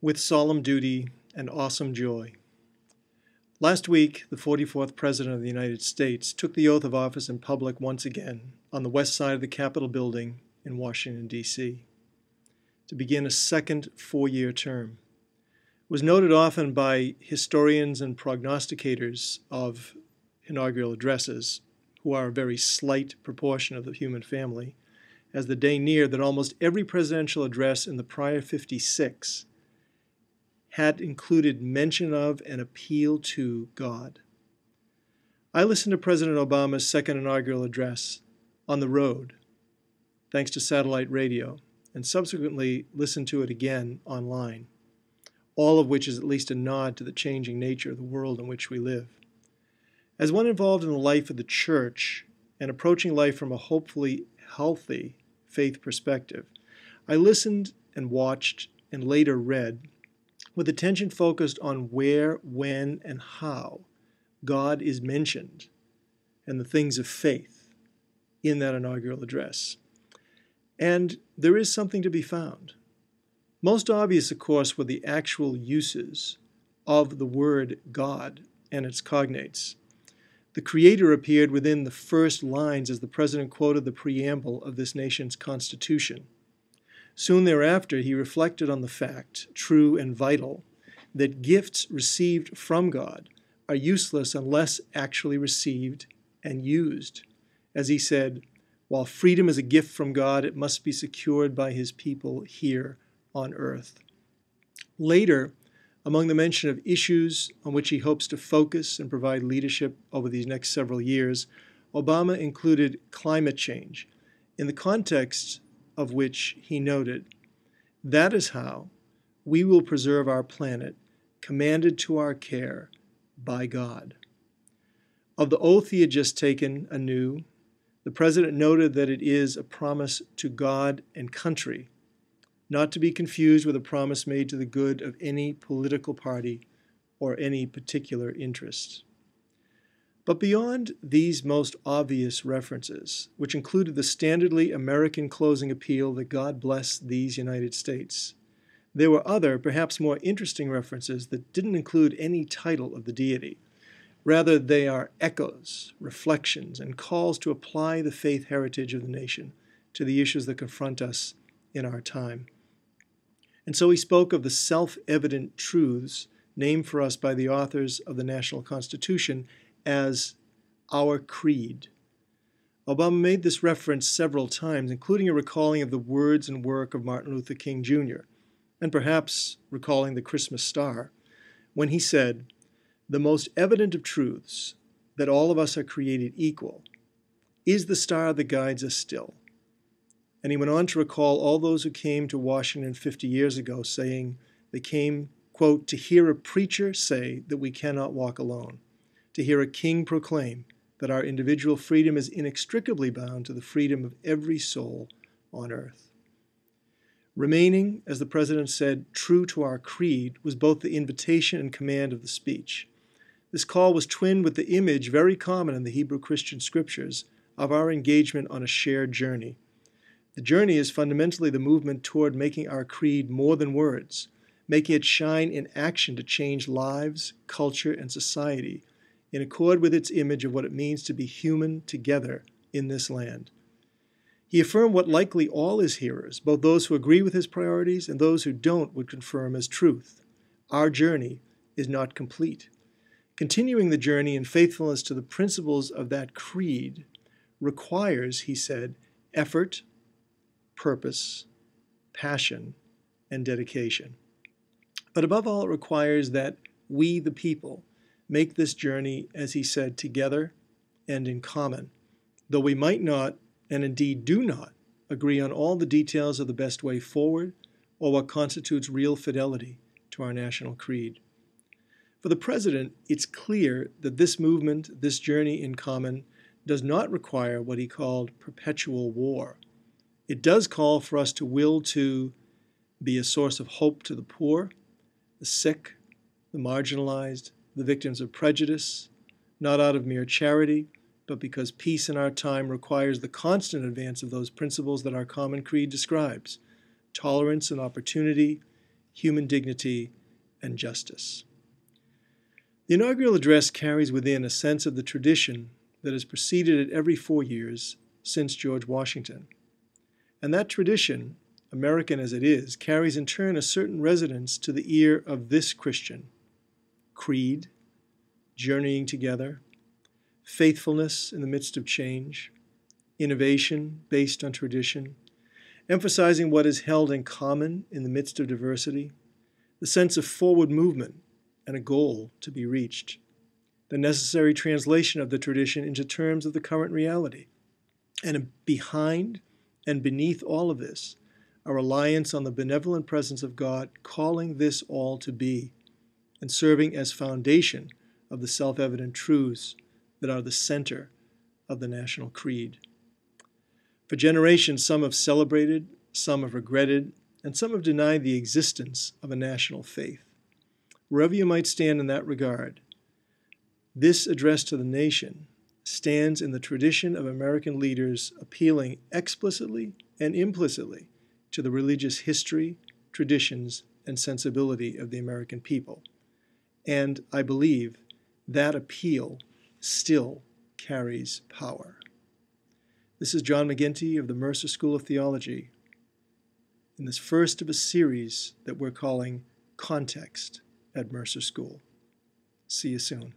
with solemn duty and awesome joy. Last week, the 44th President of the United States took the oath of office in public once again on the west side of the Capitol building in Washington, D.C., to begin a second four-year term. It was noted often by historians and prognosticators of inaugural addresses, who are a very slight proportion of the human family, as the day neared that almost every presidential address in the prior 56 had included mention of and appeal to God. I listened to President Obama's second inaugural address on the road, thanks to satellite radio, and subsequently listened to it again online, all of which is at least a nod to the changing nature of the world in which we live. As one involved in the life of the church and approaching life from a hopefully healthy faith perspective, I listened and watched and later read with attention focused on where, when, and how God is mentioned and the things of faith in that inaugural address. And there is something to be found. Most obvious, of course, were the actual uses of the word God and its cognates. The Creator appeared within the first lines as the President quoted the preamble of this nation's Constitution. Soon thereafter, he reflected on the fact, true and vital, that gifts received from God are useless unless actually received and used. As he said, while freedom is a gift from God, it must be secured by his people here on earth. Later, among the mention of issues on which he hopes to focus and provide leadership over these next several years, Obama included climate change, in the context of which he noted, "That is how we will preserve our planet, commanded to our care by God." Of the oath he had just taken anew, the President noted that it is a promise to God and country, not to be confused with a promise made to the good of any political party or any particular interest. But beyond these most obvious references, which included the standardly American closing appeal that God bless these United States, there were other, perhaps more interesting references that didn't include any title of the deity. Rather, they are echoes, reflections, and calls to apply the faith heritage of the nation to the issues that confront us in our time. And so he spoke of the self-evident truths named for us by the authors of the National Constitution as our creed. Obama made this reference several times, including a recalling of the words and work of Martin Luther King Jr., and perhaps recalling the Christmas star, when he said, "The most evident of truths, that all of us are created equal, is the star that guides us still." And he went on to recall all those who came to Washington 50 years ago, saying they came, quote, "to hear a preacher say that we cannot walk alone, to hear a king proclaim that our individual freedom is inextricably bound to the freedom of every soul on earth." Remaining, as the President said, true to our creed was both the invitation and command of the speech. This call was twinned with the image very common in the Hebrew Christian scriptures of our engagement on a shared journey. The journey is fundamentally the movement toward making our creed more than words, making it shine in action to change lives, culture, and society in accord with its image of what it means to be human together in this land. He affirmed what likely all his hearers, both those who agree with his priorities and those who don't, would confirm as truth. Our journey is not complete. Continuing the journey in faithfulness to the principles of that creed requires, he said, effort, purpose, passion, and dedication. But above all, it requires that we, the people, make this journey, as he said, together and in common, though we might not, and indeed do not, agree on all the details of the best way forward or what constitutes real fidelity to our national creed. For the President, it's clear that this movement, this journey in common, does not require what he called perpetual war. It does call for us to will to be a source of hope to the poor, the sick, the marginalized, the victims of prejudice, not out of mere charity, but because peace in our time requires the constant advance of those principles that our common creed describes: tolerance and opportunity, human dignity, and justice. The inaugural address carries within a sense of the tradition that has preceded it every 4 years since George Washington. And that tradition, American as it is, carries in turn a certain resonance to the ear of this Christian: creed, journeying together, faithfulness in the midst of change, innovation based on tradition, emphasizing what is held in common in the midst of diversity, the sense of forward movement and a goal to be reached, the necessary translation of the tradition into terms of the current reality. And behind and beneath all of this, a reliance on the benevolent presence of God calling this all to be and serving as foundation of the self-evident truths that are the center of the national creed. For generations, some have celebrated, some have regretted, and some have denied the existence of a national faith. Wherever you might stand in that regard, this address to the nation stands in the tradition of American leaders appealing explicitly and implicitly to the religious history, traditions, and sensibility of the American people. And I believe that appeal still carries power. This is John McGinty of the Mercer School of Theology in this first of a series that we're calling Context at Mercer School. See you soon.